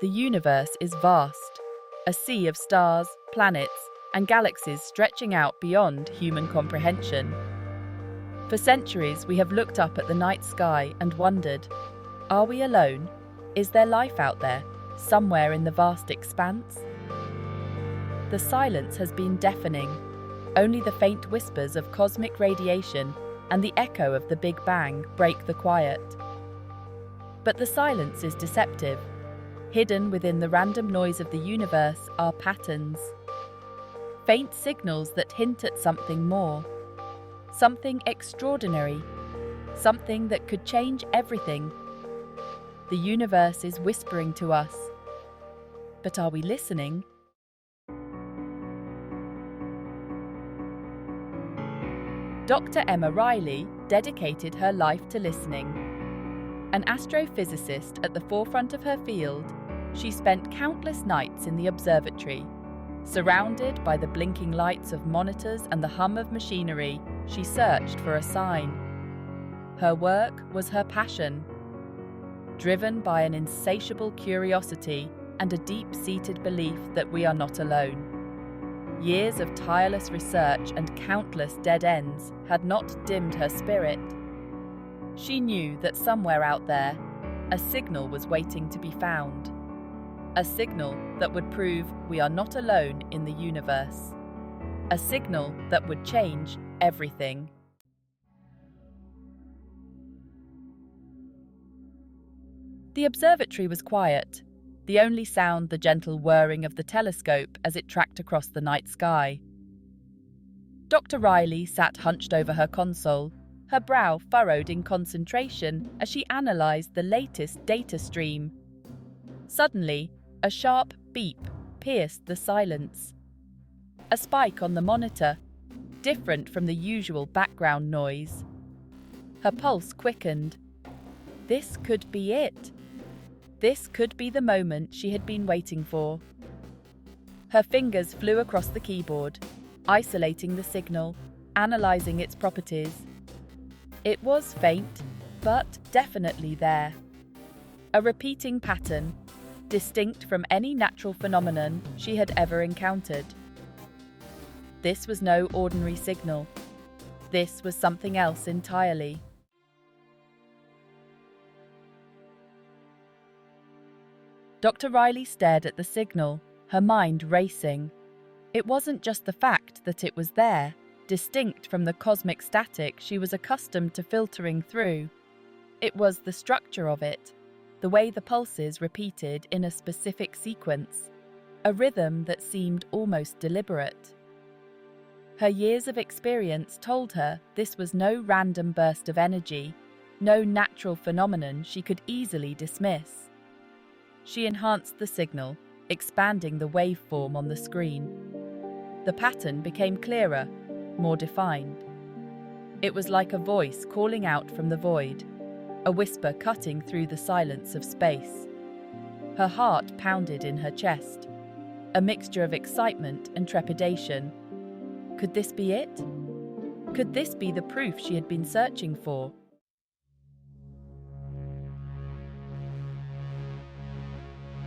The universe is vast, a sea of stars, planets, and galaxies stretching out beyond human comprehension. For centuries, we have looked up at the night sky and wondered, are we alone? Is there life out there, somewhere in the vast expanse? The silence has been deafening. Only the faint whispers of cosmic radiation and the echo of the Big Bang break the quiet. But the silence is deceptive. Hidden within the random noise of the universe are patterns. Faint signals that hint at something more. Something extraordinary. Something that could change everything. The universe is whispering to us. But are we listening? Dr. Emma Riley dedicated her life to listening. An astrophysicist at the forefront of her field, she spent countless nights in the observatory. Surrounded by the blinking lights of monitors and the hum of machinery, she searched for a sign. Her work was her passion. Driven by an insatiable curiosity and a deep-seated belief that we are not alone. Years of tireless research and countless dead ends had not dimmed her spirit. She knew that somewhere out there, a signal was waiting to be found. A signal that would prove we are not alone in the universe. A signal that would change everything. The observatory was quiet. The only sound the gentle whirring of the telescope as it tracked across the night sky. Dr. Riley sat hunched over her console, her brow furrowed in concentration as she analysed the latest data stream. Suddenly, a sharp beep pierced the silence. A spike on the monitor, different from the usual background noise. Her pulse quickened. This could be it. This could be the moment she had been waiting for. Her fingers flew across the keyboard, isolating the signal, analysing its properties. It was faint, but definitely there. A repeating pattern, distinct from any natural phenomenon she had ever encountered. This was no ordinary signal. This was something else entirely. Dr. Riley stared at the signal, her mind racing. It wasn't just the fact that it was there, distinct from the cosmic static she was accustomed to filtering through. It was the structure of it, the way the pulses repeated in a specific sequence, a rhythm that seemed almost deliberate. Her years of experience told her this was no random burst of energy, no natural phenomenon she could easily dismiss. She enhanced the signal, expanding the waveform on the screen. The pattern became clearer, more defined. It was like a voice calling out from the void, a whisper cutting through the silence of space. Her heart pounded in her chest, a mixture of excitement and trepidation. Could this be it? Could this be the proof she had been searching for?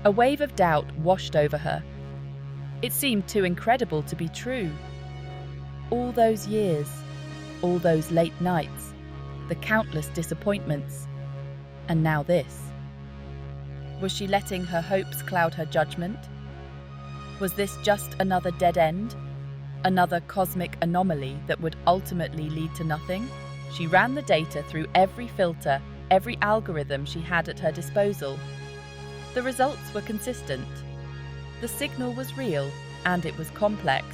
A wave of doubt washed over her. It seemed too incredible to be true. All those years, all those late nights, the countless disappointments, and now this. Was she letting her hopes cloud her judgment? Was this just another dead end? Another cosmic anomaly that would ultimately lead to nothing? She ran the data through every filter, every algorithm she had at her disposal. The results were consistent. The signal was real, and it was complex.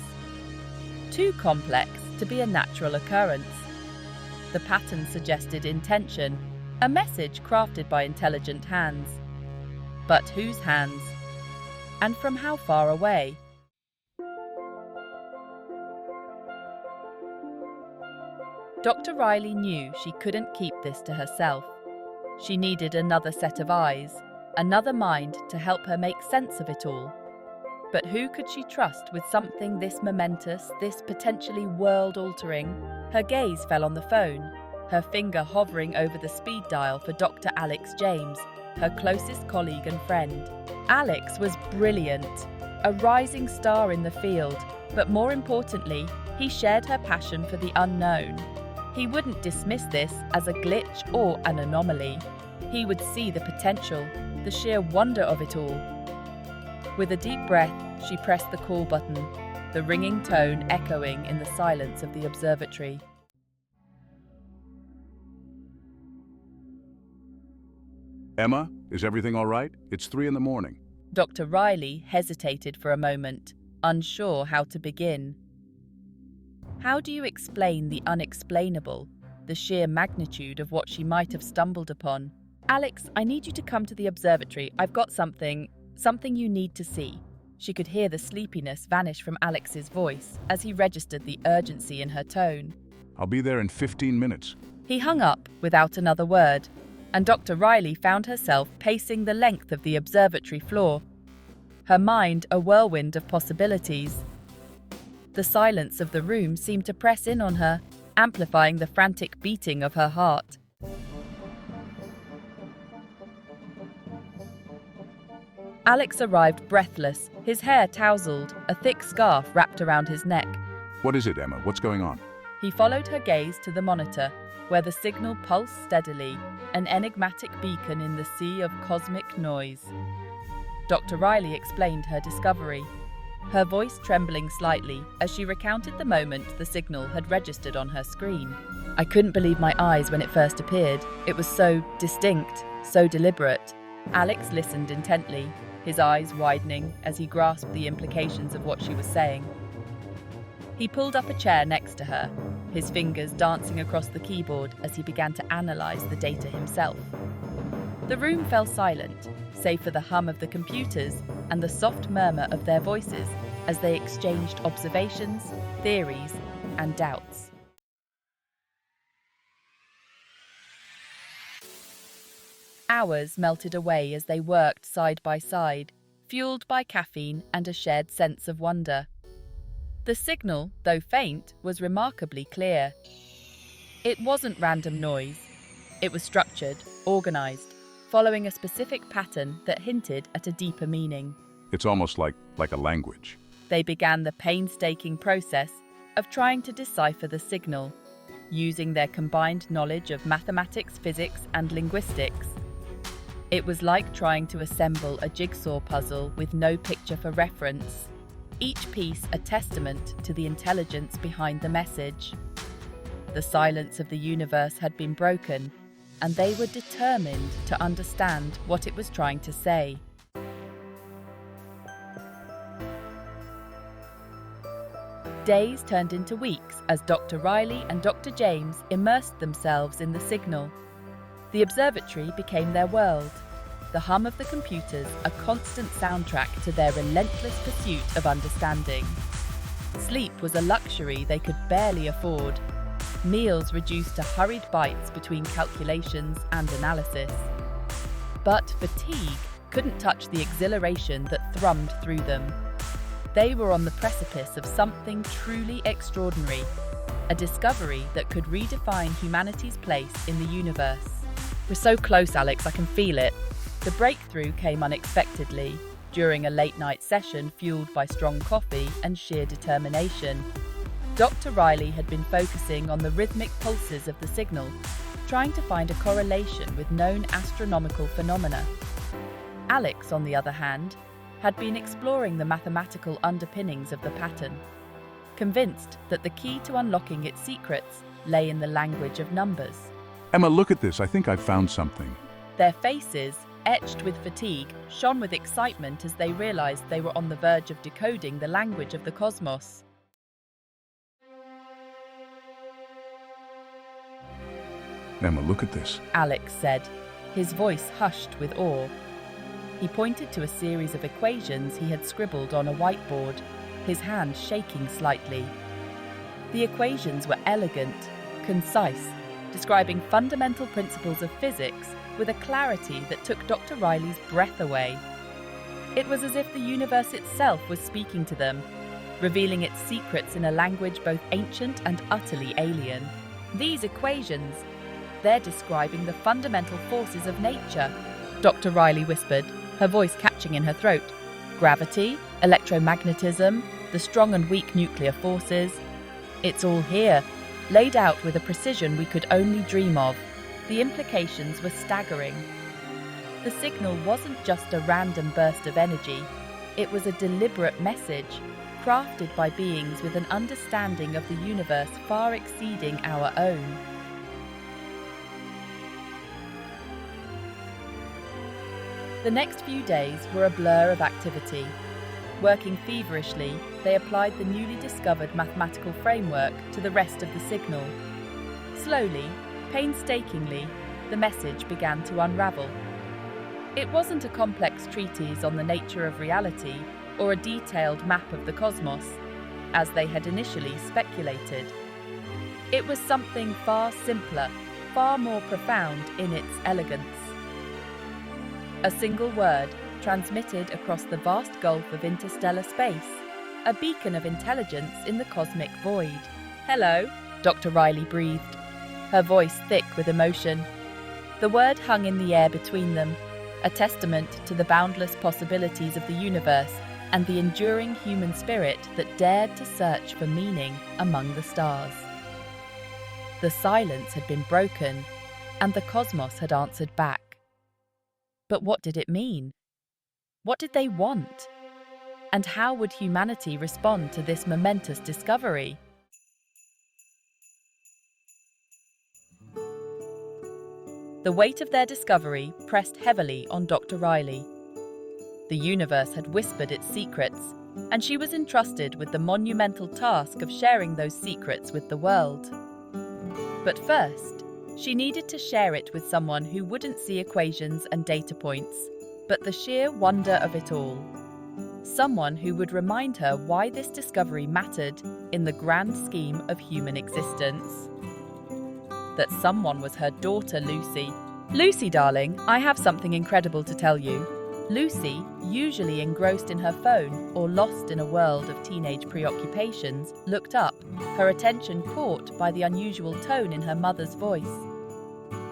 Too complex to be a natural occurrence. The pattern suggested intention, a message crafted by intelligent hands. But whose hands? And from how far away? Dr. Riley knew she couldn't keep this to herself. She needed another set of eyes, another mind to help her make sense of it all. But who could she trust with something this momentous, this potentially world-altering? Her gaze fell on the phone, her finger hovering over the speed dial for Dr. Alex James, her closest colleague and friend. Alex was brilliant, a rising star in the field, but more importantly, he shared her passion for the unknown. He wouldn't dismiss this as a glitch or an anomaly. He would see the potential, the sheer wonder of it all. With a deep breath, she pressed the call button, the ringing tone echoing in the silence of the observatory. Emma, is everything all right? It's 3 in the morning. Dr. Riley hesitated for a moment, unsure how to begin. How do you explain the unexplainable, the sheer magnitude of what she might have stumbled upon? Alex, I need you to come to the observatory. I've got something you need to see. She could hear the sleepiness vanish from Alex's voice as he registered the urgency in her tone. I'll be there in 15 minutes. He hung up without another word, and Dr. Riley found herself pacing the length of the observatory floor, her mind a whirlwind of possibilities. The silence of the room seemed to press in on her, amplifying the frantic beating of her heart. Alex arrived breathless, his hair tousled, a thick scarf wrapped around his neck. What is it, Emma? What's going on? He followed her gaze to the monitor, where the signal pulsed steadily, an enigmatic beacon in the sea of cosmic noise. Dr. Riley explained her discovery, her voice trembling slightly as she recounted the moment the signal had registered on her screen. I couldn't believe my eyes when it first appeared. It was so distinct, so deliberate. Alex listened intently, his eyes widening as he grasped the implications of what she was saying. He pulled up a chair next to her, his fingers dancing across the keyboard as he began to analyze the data himself. The room fell silent, save for the hum of the computers and the soft murmur of their voices as they exchanged observations, theories, and doubts. Hours melted away as they worked side by side, fueled by caffeine and a shared sense of wonder. The signal, though faint, was remarkably clear. It wasn't random noise. It was structured, organized, following a specific pattern that hinted at a deeper meaning. It's almost like a language. They began the painstaking process of trying to decipher the signal, using their combined knowledge of mathematics, physics, and linguistics. It was like trying to assemble a jigsaw puzzle with no picture for reference, each piece a testament to the intelligence behind the message. The silence of the universe had been broken, and they were determined to understand what it was trying to say. Days turned into weeks as Dr. Riley and Dr. James immersed themselves in the signal. The observatory became their world, the hum of the computers a constant soundtrack to their relentless pursuit of understanding. Sleep was a luxury they could barely afford, meals reduced to hurried bites between calculations and analysis. But fatigue couldn't touch the exhilaration that thrummed through them. They were on the precipice of something truly extraordinary, a discovery that could redefine humanity's place in the universe. We're so close, Alex, I can feel it. The breakthrough came unexpectedly, during a late-night session fueled by strong coffee and sheer determination. Dr. Riley had been focusing on the rhythmic pulses of the signal, trying to find a correlation with known astronomical phenomena. Alex, on the other hand, had been exploring the mathematical underpinnings of the pattern, convinced that the key to unlocking its secrets lay in the language of numbers. Emma, look at this. I think I've found something. Their faces, etched with fatigue, shone with excitement as they realized they were on the verge of decoding the language of the cosmos. Emma, look at this. Alex said, his voice hushed with awe. He pointed to a series of equations he had scribbled on a whiteboard, his hand shaking slightly. The equations were elegant, concise, describing fundamental principles of physics with a clarity that took Dr. Riley's breath away. It was as if the universe itself was speaking to them, revealing its secrets in a language both ancient and utterly alien. These equations, they're describing the fundamental forces of nature, Dr. Riley whispered, her voice catching catching in her throat. Gravity, electromagnetism, the strong and weak nuclear forces. It's all here, laid out with a precision we could only dream of. The implications were staggering. The signal wasn't just a random burst of energy. It was a deliberate message, crafted by beings with an understanding of the universe far exceeding our own. The next few days were a blur of activity. Working feverishly, they applied the newly discovered mathematical framework to the rest of the signal. Slowly, painstakingly, the message began to unravel. It wasn't a complex treatise on the nature of reality or a detailed map of the cosmos, as they had initially speculated. It was something far simpler, far more profound in its elegance. A single word transmitted across the vast gulf of interstellar space, a beacon of intelligence in the cosmic void. "Hello," Dr. Riley breathed, her voice thick with emotion. The word hung in the air between them, a testament to the boundless possibilities of the universe and the enduring human spirit that dared to search for meaning among the stars. The silence had been broken, and the cosmos had answered back. But what did it mean? What did they want? And how would humanity respond to this momentous discovery? The weight of their discovery pressed heavily on Dr. Riley. The universe had whispered its secrets, and she was entrusted with the monumental task of sharing those secrets with the world. But first, she needed to share it with someone who wouldn't see equations and data points, but the sheer wonder of it all. Someone who would remind her why this discovery mattered in the grand scheme of human existence. That someone was her daughter, Lucy. "Lucy, darling, I have something incredible to tell you." Lucy, usually engrossed in her phone or lost in a world of teenage preoccupations, looked up, her attention caught by the unusual tone in her mother's voice.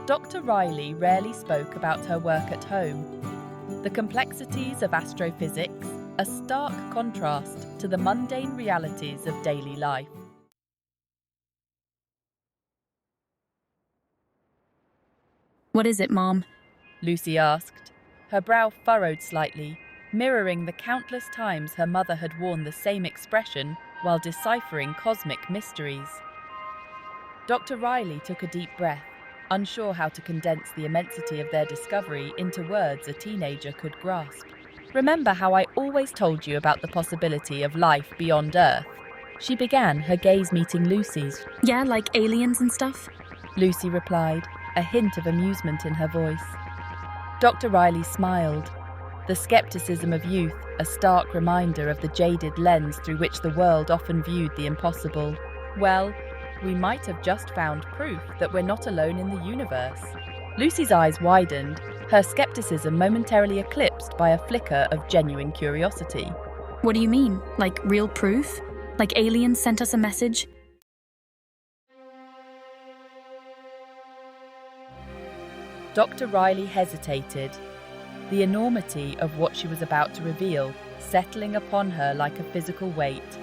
Dr. Riley rarely spoke about her work at home. The complexities of astrophysics, a stark contrast to the mundane realities of daily life. "What is it, Mom?" Lucy asked, her brow furrowed slightly, mirroring the countless times her mother had worn the same expression while deciphering cosmic mysteries. Dr. Riley took a deep breath, unsure how to condense the immensity of their discovery into words a teenager could grasp. "Remember how I always told you about the possibility of life beyond Earth?" She began, her gaze meeting Lucy's. "Yeah, like aliens and stuff?" Lucy replied, a hint of amusement in her voice. Dr. Riley smiled, the skepticism of youth a stark reminder of the jaded lens through which the world often viewed the impossible. "Well, we might have just found proof that we're not alone in the universe." Lucy's eyes widened, her skepticism momentarily eclipsed by a flicker of genuine curiosity. "What do you mean? Like real proof? Like aliens sent us a message?" Dr. Riley hesitated, the enormity of what she was about to reveal settling upon her like a physical weight.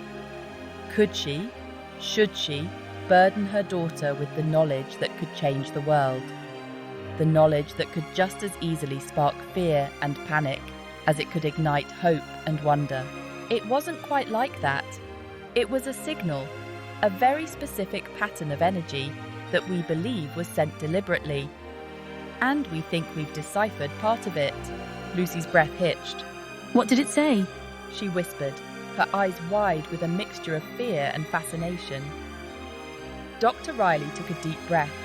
Could she, should she, burden her daughter with the knowledge that could change the world? The knowledge that could just as easily spark fear and panic as it could ignite hope and wonder. It wasn't quite like that. It was a signal, a very specific pattern of energy that we believe was sent deliberately. And we think we've deciphered part of it. Lucy's breath hitched. "What did it say?" She whispered, her eyes wide with a mixture of fear and fascination. Dr. Riley took a deep breath,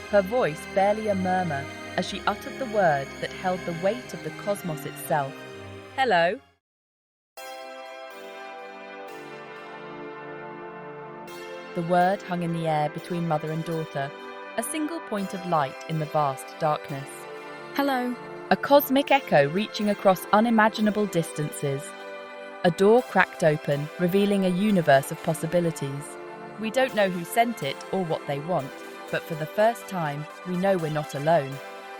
her voice barely a murmur as she uttered the word that held the weight of the cosmos itself. "Hello." The word hung in the air between mother and daughter, a single point of light in the vast darkness. "Hello." A cosmic echo reaching across unimaginable distances. A door cracked open, revealing a universe of possibilities. We don't know who sent it or what they want, but for the first time, we know we're not alone.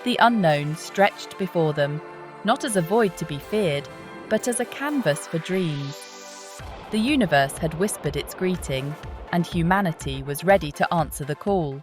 The unknown stretched before them, not as a void to be feared, but as a canvas for dreams. The universe had whispered its greeting, and humanity was ready to answer the call.